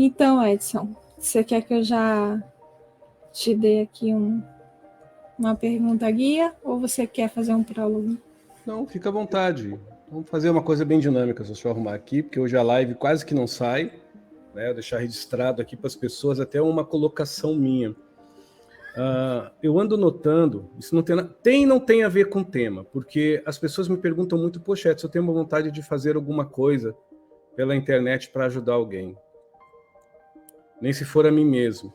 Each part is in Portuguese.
Então, Edson, você quer que eu já te dê aqui uma pergunta guia ou você quer fazer um prólogo? Não, fica à vontade. Vamos fazer uma coisa bem dinâmica, se eu arrumar aqui, porque hoje a live quase que não sai, né? Vou deixar registrado aqui para as pessoas até uma colocação minha. Eu ando notando, isso não tem a ver com o tema, porque as pessoas me perguntam muito, poxa, Edson, eu tenho uma vontade de fazer alguma coisa pela internet para ajudar alguém. Nem se for a mim mesmo.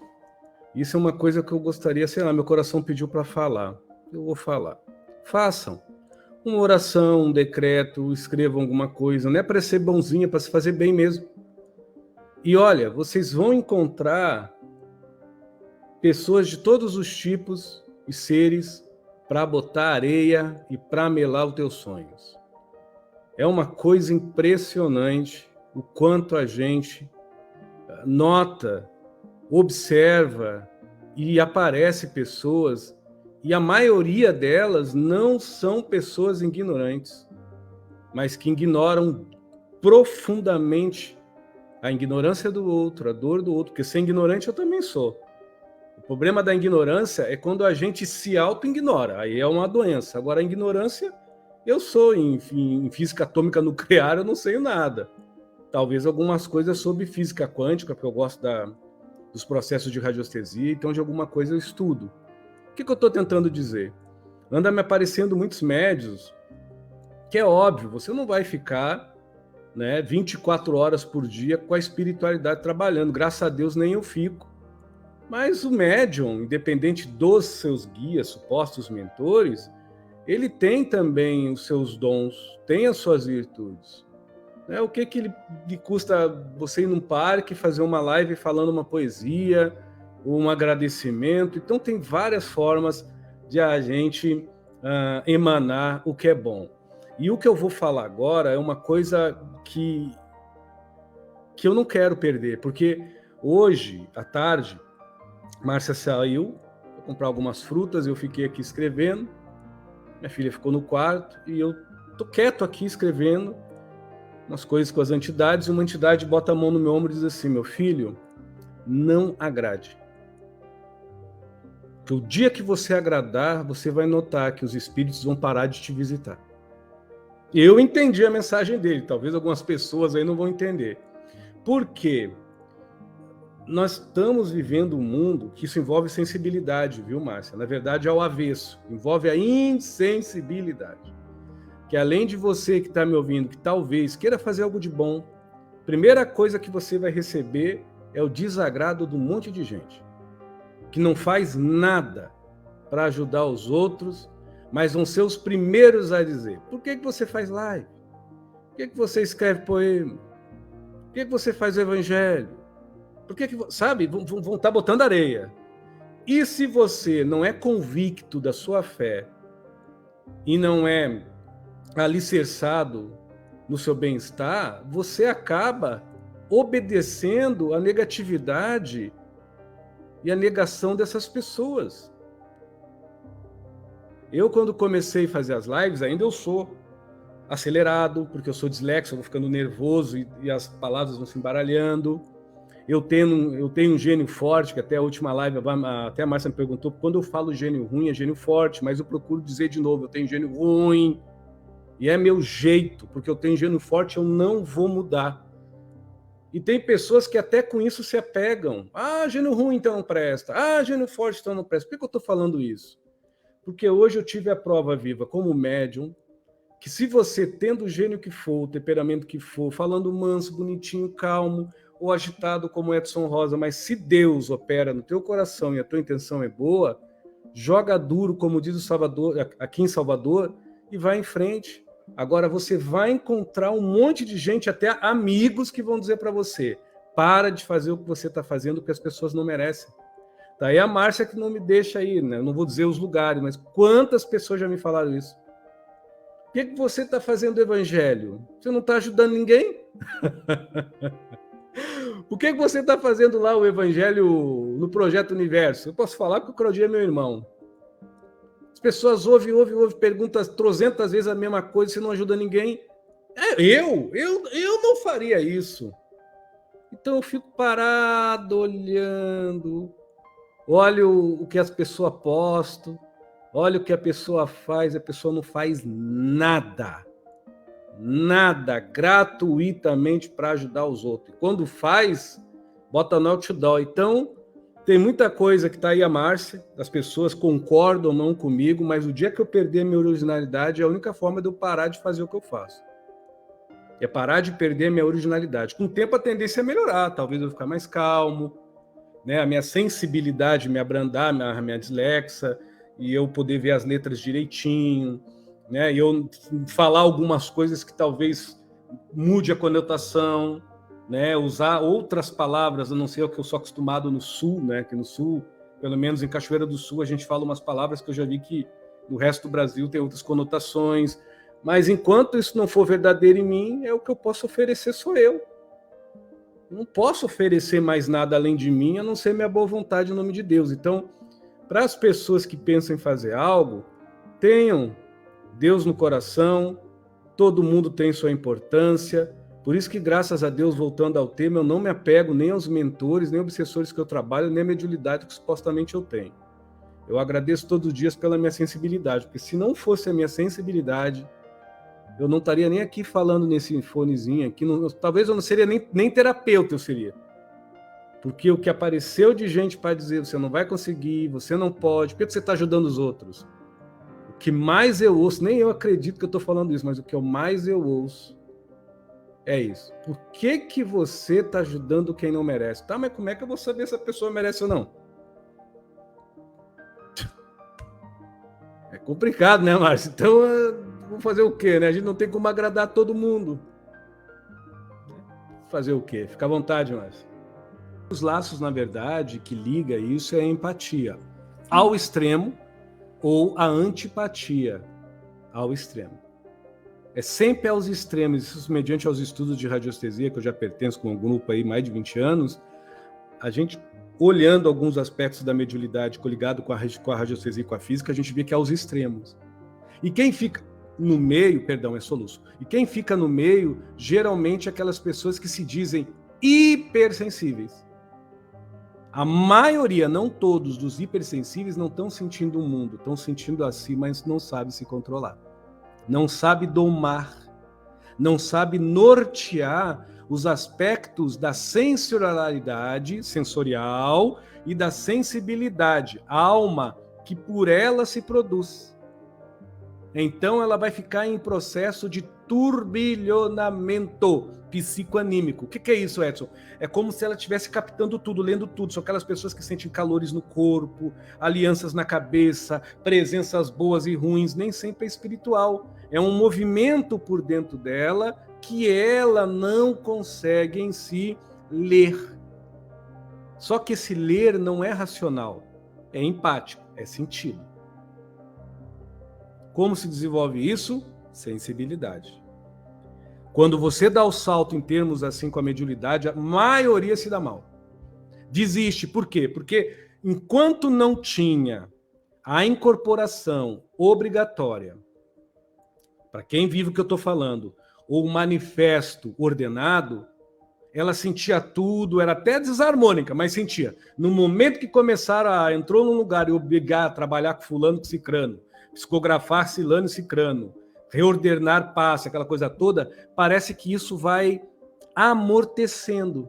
Isso é uma coisa que eu gostaria, sei lá, meu coração pediu para falar. Eu vou falar. Façam uma oração, um decreto, escrevam alguma coisa. Não é para ser bonzinho, é para se fazer bem mesmo. E olha, vocês vão encontrar pessoas de todos os tipos e seres para botar areia e para melar os teus sonhos. É uma coisa impressionante o quanto a gente nota, observa e aparece pessoas, e a maioria delas não são pessoas ignorantes, mas que ignoram profundamente a ignorância do outro, a dor do outro, porque ser ignorante eu também sou. O problema da ignorância é quando a gente se auto-ignora, aí é uma doença. Agora, a ignorância, eu sou em física atômica nuclear, eu não sei nada. Talvez algumas coisas sobre física quântica, porque eu gosto dos processos de radiestesia, então de alguma coisa eu estudo. O que eu estou tentando dizer? Anda me aparecendo muitos médios, que é óbvio, você não vai ficar 24 horas por dia com a espiritualidade trabalhando, graças a Deus nem eu fico. Mas o médium, independente dos seus guias, supostos mentores, ele tem também os seus dons, tem as suas virtudes. O que lhe custa você ir num parque, fazer uma live falando uma poesia, um agradecimento? Então tem várias formas de a gente emanar o que é bom. E o que eu vou falar agora é uma coisa que eu não quero perder, porque hoje, à tarde, Márcia saiu para comprar algumas frutas, eu fiquei aqui escrevendo, minha filha ficou no quarto, e eu tô quieto aqui escrevendo umas coisas com as entidades, e uma entidade bota a mão no meu ombro e diz assim, meu filho, não agrade. Porque o dia que você agradar, você vai notar que os espíritos vão parar de te visitar. Eu entendi a mensagem dele, talvez algumas pessoas aí não vão entender. Por quê? Nós estamos vivendo um mundo que isso envolve sensibilidade, viu, Márcia? Na verdade, é o avesso, envolve a insensibilidade. Que além de você que está me ouvindo, que talvez queira fazer algo de bom, primeira coisa que você vai receber é o desagrado de um monte de gente, que não faz nada para ajudar os outros, mas vão ser os primeiros a dizer, por que você faz live? Por que você escreve poema? Por que você faz o evangelho? Por que sabe, vão estar botando areia. E se você não é convicto da sua fé e não é alicerçado no seu bem-estar, você acaba obedecendo a negatividade e a negação dessas pessoas. Eu, quando comecei a fazer as lives, ainda eu sou acelerado, porque eu sou dislexo, eu vou ficando nervoso e as palavras vão se embaralhando. Eu tenho um gênio forte, que até a última live, até a Márcia me perguntou, quando eu falo gênio ruim, é gênio forte, mas eu procuro dizer de novo, eu tenho gênio ruim, e é meu jeito, porque eu tenho gênio forte, eu não vou mudar. E tem pessoas que até com isso se apegam. Ah, gênio ruim então não presta. Ah, gênio forte então não presta. Por que eu estou falando isso? Porque hoje eu tive a prova viva como médium, que se você, tendo o gênio que for, o temperamento que for, falando manso, bonitinho, calmo, ou agitado como Edson Rosa, mas se Deus opera no teu coração e a tua intenção é boa, joga duro, como diz o Salvador, aqui em Salvador, e vai em frente. Agora, você vai encontrar um monte de gente, até amigos, que vão dizer para você: para de fazer o que você está fazendo, porque as pessoas não merecem. Tá aí a Márcia que não me deixa aí, né? Eu não vou dizer os lugares, mas quantas pessoas já me falaram isso? Por que você está fazendo o evangelho? Você não está ajudando ninguém? Por que você está fazendo lá o evangelho no Projeto Universo? Eu posso falar porque o Claudio é meu irmão. As pessoas ouvem, perguntam 300 vezes a mesma coisa, você não ajuda ninguém. Eu não faria isso. Então eu fico parado, olhando, olho o que as pessoas postam, olha o que a pessoa faz, a pessoa não faz nada. Nada, gratuitamente para ajudar os outros. E quando faz, bota no outdoor. Então, tem muita coisa que está aí a Márcia, as pessoas concordam ou não comigo, mas o dia que eu perder a minha originalidade, é a única forma de eu parar de fazer o que eu faço. É parar de perder a minha originalidade. Com o tempo, a tendência é melhorar. Talvez eu ficar mais calmo, né? A minha sensibilidade me abrandar, a minha dislexia, e eu poder ver as letras direitinho, né? E eu falar algumas coisas que talvez mude a conotação, né? Usar outras palavras, a não ser o que eu sou acostumado no Sul, né? Que no Sul, pelo menos em Cachoeira do Sul, a gente fala umas palavras que eu já vi que no resto do Brasil tem outras conotações. Mas enquanto isso não for verdadeiro em mim, é o que eu posso oferecer, sou eu. Não posso oferecer mais nada além de mim, a não ser minha boa vontade em nome de Deus. Então, para as pessoas que pensam em fazer algo, tenham Deus no coração, todo mundo tem sua importância. Por isso que, graças a Deus, voltando ao tema, eu não me apego nem aos mentores, nem obsessores que eu trabalho, nem à mediunidade que supostamente eu tenho. Eu agradeço todos os dias pela minha sensibilidade, porque se não fosse a minha sensibilidade, eu não estaria nem aqui falando nesse fonezinho aqui. Não, talvez eu não seria nem terapeuta, eu seria. Porque o que apareceu de gente para dizer você não vai conseguir, você não pode, por que você está ajudando os outros? O que mais eu ouço, nem eu acredito que eu estou falando isso, mas o que mais eu ouço é isso. Por que você está ajudando quem não merece? Tá, mas como é que eu vou saber se a pessoa merece ou não? É complicado, né, Márcio? Então, vou fazer o quê, né? A gente não tem como agradar todo mundo. Fazer o quê? Fica à vontade, Márcio. Os laços, na verdade, que liga isso é a empatia ao extremo ou a antipatia ao extremo. É sempre aos extremos, isso mediante aos estudos de radiestesia, que eu já pertenço com um grupo aí mais de 20 anos, a gente, olhando alguns aspectos da mediunidade coligado com a radiestesia e com a física, a gente vê que é aos extremos. E quem fica no meio, perdão, é soluço, e quem fica no meio, geralmente, é aquelas pessoas que se dizem hipersensíveis. A maioria, não todos, dos hipersensíveis não estão sentindo o mundo, estão sentindo a si, mas não sabem se controlar. Não sabe domar, não sabe nortear os aspectos da sensorial e da sensibilidade, a alma que por ela se produz. Então ela vai ficar em processo de turbilhonamento psicoanímico. O que é isso, Edson? É como se ela estivesse captando tudo, lendo tudo. São aquelas pessoas que sentem calores no corpo, alianças na cabeça, presenças boas e ruins, nem sempre é espiritual. É um movimento por dentro dela que ela não consegue em si ler. Só que esse ler não é racional, é empático, é sentido. Como se desenvolve isso? Sensibilidade. Quando você dá o salto em termos assim com a mediunidade, a maioria se dá mal. Desiste. Por quê? Porque enquanto não tinha a incorporação obrigatória, para quem vive o que eu estou falando, ou o manifesto ordenado, ela sentia tudo, era até desarmônica, mas sentia. No momento que entrou num lugar e obrigar a trabalhar com fulano, com cicrano, psicografar Silano e Cicrano, reordenar passe, aquela coisa toda, parece que isso vai amortecendo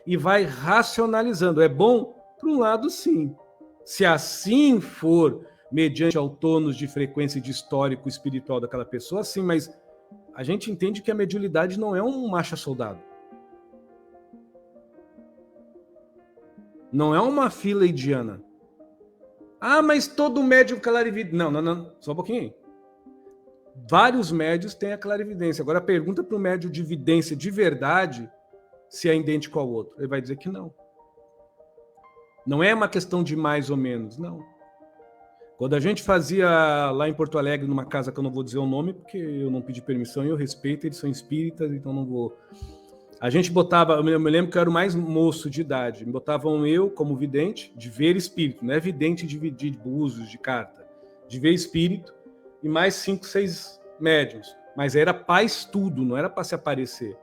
e vai racionalizando. É bom? Por um lado, sim. Se assim for, mediante ao tônus de frequência de histórico espiritual daquela pessoa, sim, mas a gente entende que a mediunidade não é um macho-soldado. Não é uma fila indiana. Ah, mas todo médium clarividente. Não, só um pouquinho aí. vários médios têm a clarividência. Agora, pergunta para o médio de vidência de verdade se é idêntico ao outro. Ele vai dizer que não. Não é uma questão de mais ou menos, não. Quando a gente fazia lá em Porto Alegre, numa casa que eu não vou dizer o nome, porque eu não pedi permissão e eu respeito, eles são espíritas, então não vou. A gente botava, eu me lembro que eu era o mais moço de idade, me botavam eu como vidente, de ver espírito, não é vidente de búzios, de carta, de ver espírito, e mais 5, 6 médiuns. Mas era para estudo, não era para se aparecer.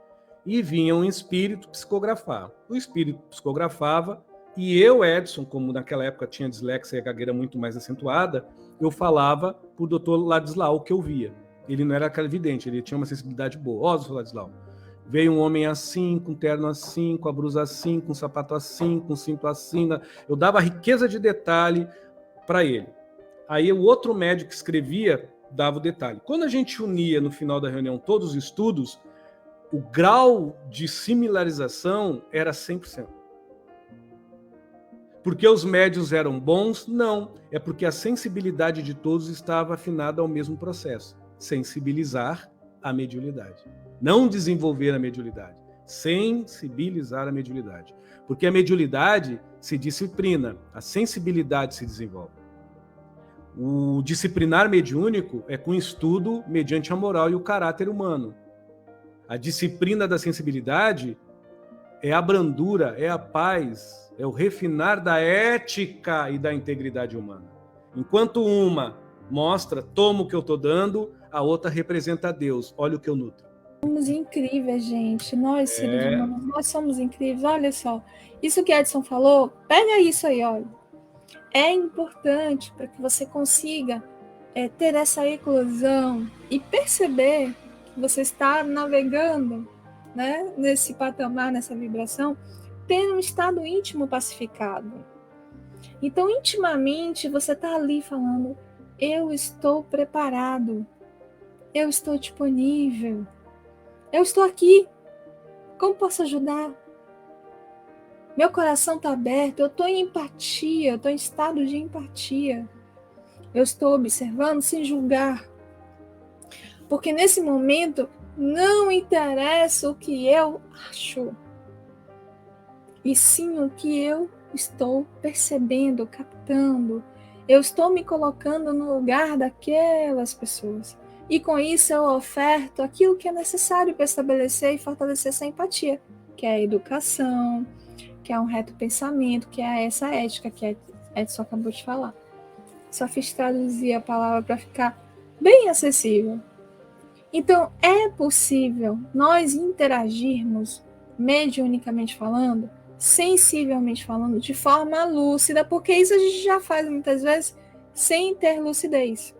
E vinha um espírito psicografar. O espírito psicografava, e eu, Edson, como naquela época tinha dislexia e a gagueira muito mais acentuada, eu falava para o doutor Ladislau o que eu via. Ele não era clarividente, ele tinha uma sensibilidade boa. Ó, doutor Ladislau, veio um homem assim, com terno assim, com a blusa assim, com sapato assim, com cinto assim. Eu dava riqueza de detalhe para ele. Aí o outro médico que escrevia dava o detalhe. Quando a gente unia no final da reunião todos os estudos, o grau de similarização era 100%. Porque os médios eram bons? Não. É porque a sensibilidade de todos estava afinada ao mesmo processo. Sensibilizar a mediunidade. Não desenvolver a mediunidade. Sensibilizar a mediunidade. Porque a mediunidade se disciplina, a sensibilidade se desenvolve. O disciplinar mediúnico é com estudo mediante a moral e o caráter humano. A disciplina da sensibilidade é a brandura, é a paz, é o refinar da ética e da integridade humana. Enquanto uma mostra, toma o que eu estou dando, a outra representa Deus. Olha o que eu nutro. Somos incríveis, gente. Nós, seres humanos, nós somos incríveis. Olha só, isso que Edson falou, pega isso aí, olha. É importante para que você consiga ter essa eclosão e perceber que você está navegando, né, nesse patamar, nessa vibração, ter um estado íntimo pacificado. Então, intimamente, você está ali falando, eu estou preparado, eu estou disponível, eu estou aqui, como posso ajudar? Meu coração está aberto, eu estou em empatia, eu estou em estado de empatia. Eu estou observando sem julgar. Porque nesse momento, não interessa o que eu acho, e sim o que eu estou percebendo, captando. Eu estou me colocando no lugar daquelas pessoas. E com isso eu oferto aquilo que é necessário para estabelecer e fortalecer essa empatia, que é a educação, que é um reto pensamento, que é essa ética que Edson acabou de falar. Só fiz traduzir a palavra para ficar bem acessível. Então, é possível nós interagirmos, mediunicamente falando, sensivelmente falando, de forma lúcida, porque isso a gente já faz muitas vezes sem ter lucidez.